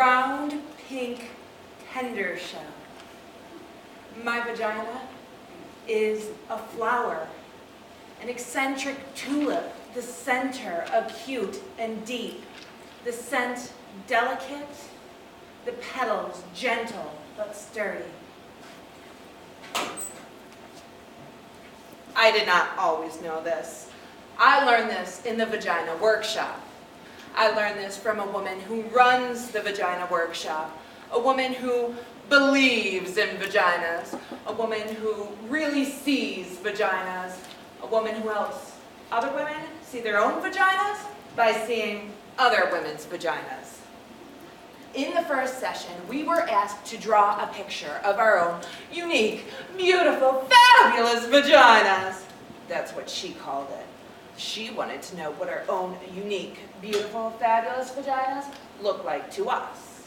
round, pink, tender shell. My vagina is a flower, an eccentric tulip, the center acute and deep, the scent delicate, the petals gentle but sturdy. I did not always know this. I learned this in the Vagina Workshop. I learned this from a woman who runs the Vagina Workshop, a woman who believes in vaginas, a woman who really sees vaginas, a woman who helps other women see their own vaginas by seeing other women's vaginas. In the first session, we were asked to draw a picture of our own unique, beautiful, fabulous vaginas. That's what she called it. She wanted to know what our own unique, beautiful, fabulous vaginas look like to us.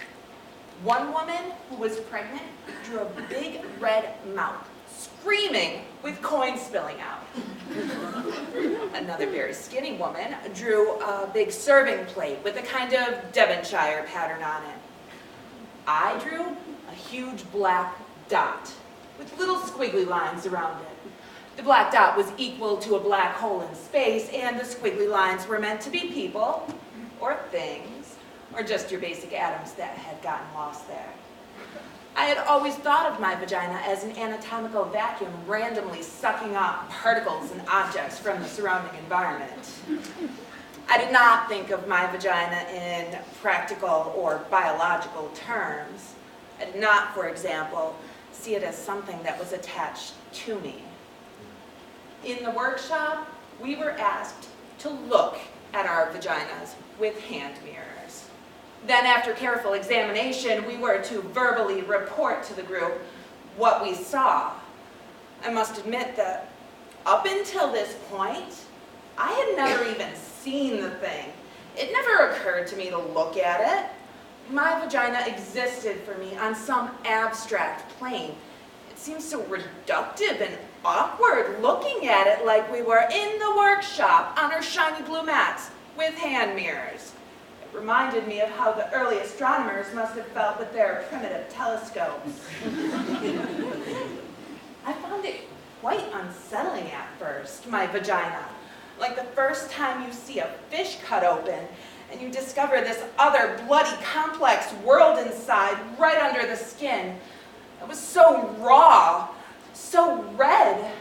One woman who was pregnant drew a big red mouth, screaming with coins spilling out. Another very skinny woman drew a big serving plate with a kind of Devonshire pattern on it. I drew a huge black dot with little squiggly lines around it. The black dot was equal to a black hole in space, and the squiggly lines were meant to be people, or things, or just your basic atoms that had gotten lost there. I had always thought of my vagina as an anatomical vacuum randomly sucking up particles and objects from the surrounding environment. I did not think of my vagina in practical or biological terms. I did not, for example, see it as something that was attached to me. In the workshop, we were asked to look at our vaginas with hand mirrors. Then, after careful examination, we were to verbally report to the group what we saw. I must admit that up until this point, I had never even seen the thing. It never occurred to me to look at it. My vagina existed for me on some abstract plane. It seems so reductive and awkward looking at it like we were in the workshop on our shiny blue mats with hand mirrors. It reminded me of how the early astronomers must have felt with their primitive telescopes. I found it quite unsettling at first, my vagina. Like the first time you see a fish cut open and you discover this other bloody complex world inside right under the skin. It was so raw, so red,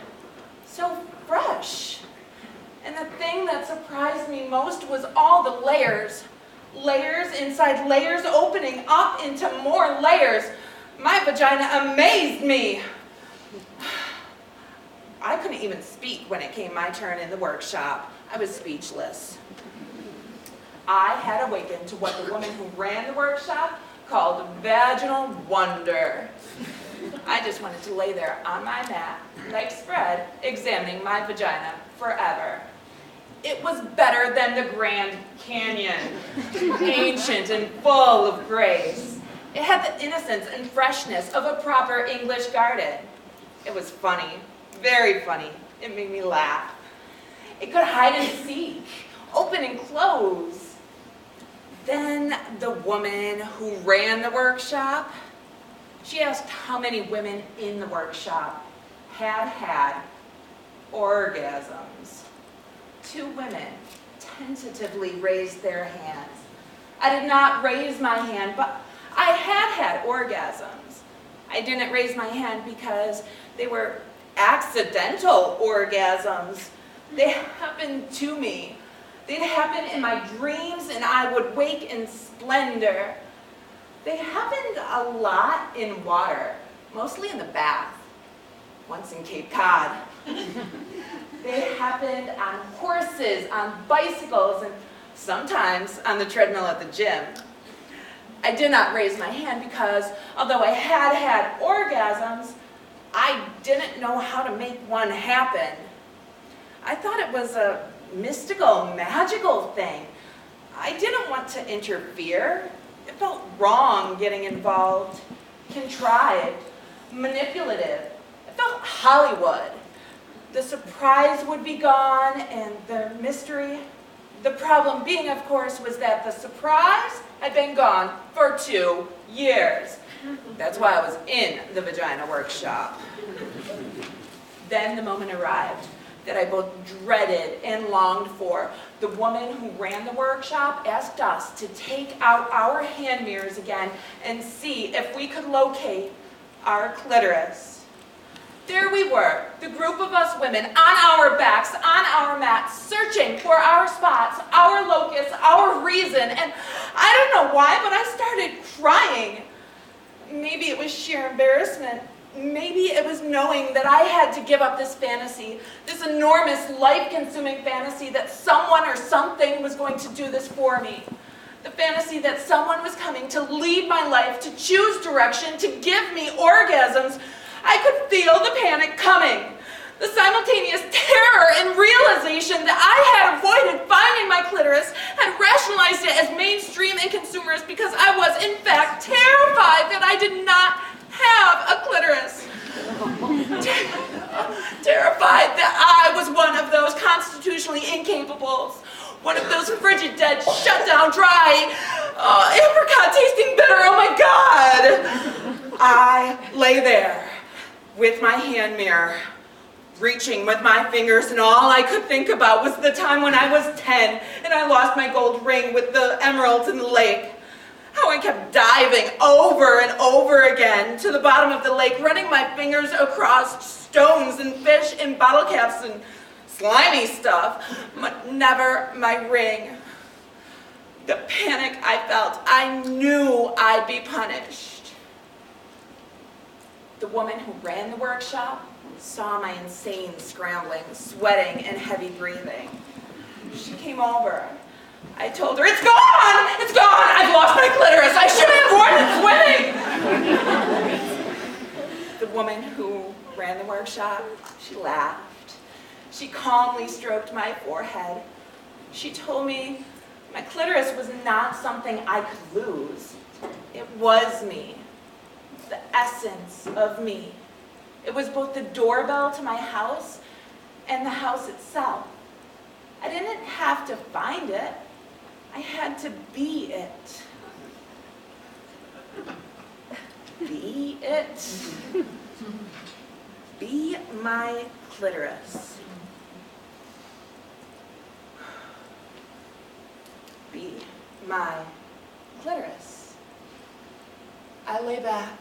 so fresh. And the thing that surprised me most was all the layers. Layers inside layers opening up into more layers. My vagina amazed me. I couldn't even speak when it came my turn in the workshop. I was speechless. I had awakened to what the woman who ran the workshop called vaginal wonder. I just wanted to lay there on my mat, legs spread, examining my vagina forever. It was better than the Grand Canyon, ancient and full of grace. It had the innocence and freshness of a proper English garden. It was funny, very funny. It made me laugh. It could hide and seek, open and close. Then the woman who ran the workshop, she asked how many women in the workshop had had orgasms. 2 women tentatively raised their hands. I did not raise my hand, but I had had orgasms. I didn't raise my hand because they were accidental orgasms. They happened to me. They'd happen in my dreams, and I would wake in splendor. They happened a lot in water, mostly in the bath, once in Cape Cod. They happened on horses, on bicycles, and sometimes on the treadmill at the gym. I did not raise my hand because, although I had had orgasms, I didn't know how to make one happen. I thought it was a mystical, magical thing. I didn't want to interfere. It felt wrong getting involved, contrived, manipulative. It felt Hollywood. The surprise would be gone and the mystery The problem being, of course, was that the surprise had been gone for 2 years. That's why I was in the Vagina Workshop. Then the moment arrived that I both dreaded and longed for. The woman who ran the workshop asked us to take out our hand mirrors again and see if we could locate our clitoris. There we were, the group of us women, on our backs, on our mats, searching for our spots, our locus, our reason, and I don't know why, but I started crying. Maybe it was sheer embarrassment. Maybe it was knowing that I had to give up this fantasy, this enormous, life-consuming fantasy that someone or something was going to do this for me. The fantasy that someone was coming to lead my life, to choose direction, to give me orgasms. I could feel the panic coming. The simultaneous terror and realization that I had avoided finding my clitoris, had rationalized it as mainstream and consumerist because I was, in fact, terrified that I did not have a clitoris. Terrified that I was one of those constitutionally incapables, one of those frigid, dead, shut down, dry, apricot tasting bitter, oh my God. I lay there with my hand mirror, reaching with my fingers, and all I could think about was the time when I was 10 and I lost my gold ring with the emeralds in the lake. How I kept diving over and over again to the bottom of the lake, running my fingers across stones and fish and bottle caps and slimy stuff, but never my ring. The panic I felt, I knew I'd be punished. The woman who ran the workshop saw my insane scrambling, sweating, and heavy breathing. She came over. I told her, it's gone! It's gone! I've lost my clitoris! I should have avoided swimming! The woman who ran the workshop, she laughed. She calmly stroked my forehead. She told me my clitoris was not something I could lose. It was me. The essence of me. It was both the doorbell to my house and the house itself. I didn't have to find it. I had to be it. Be it. Be my clitoris. Be my clitoris. I lay back.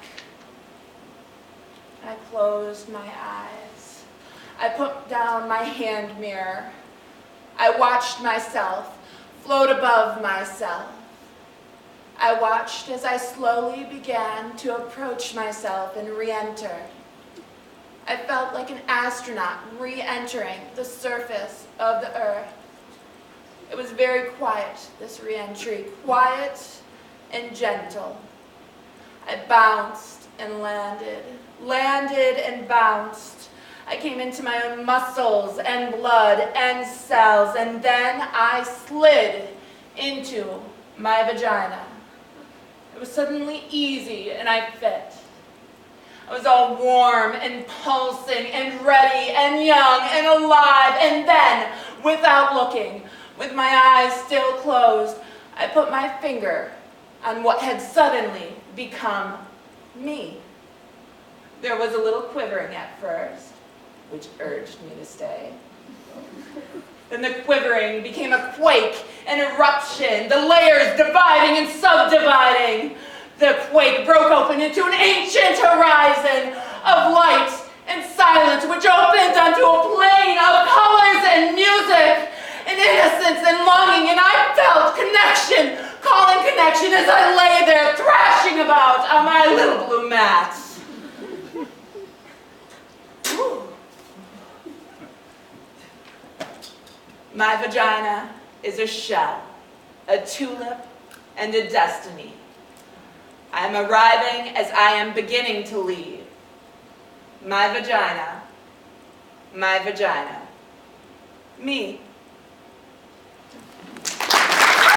I closed my eyes. I put down my hand mirror. I watched myself float above myself. I watched as I slowly began to approach myself and re-enter. I felt like an astronaut re-entering the surface of the earth. It was very quiet, this re-entry, quiet and gentle. I bounced and landed and bounced. I came into my own muscles and blood and cells, and then I slid into my vagina. It was suddenly easy and I fit. I was all warm and pulsing and ready and young and alive, and then, without looking, with my eyes still closed, I put my finger on what had suddenly become me. There was a little quivering at first, which urged me to stay. Then the quivering became a quake, an eruption, the layers dividing and subdividing. The quake broke open into an ancient horizon of light and silence, which opened onto a plane of colors and music, and innocence and longing, and I felt connection, calling connection as I lay there thrashing about on my little blue mat. My vagina is a shell, a tulip, and a destiny. I am arriving as I am beginning to leave. My vagina, me.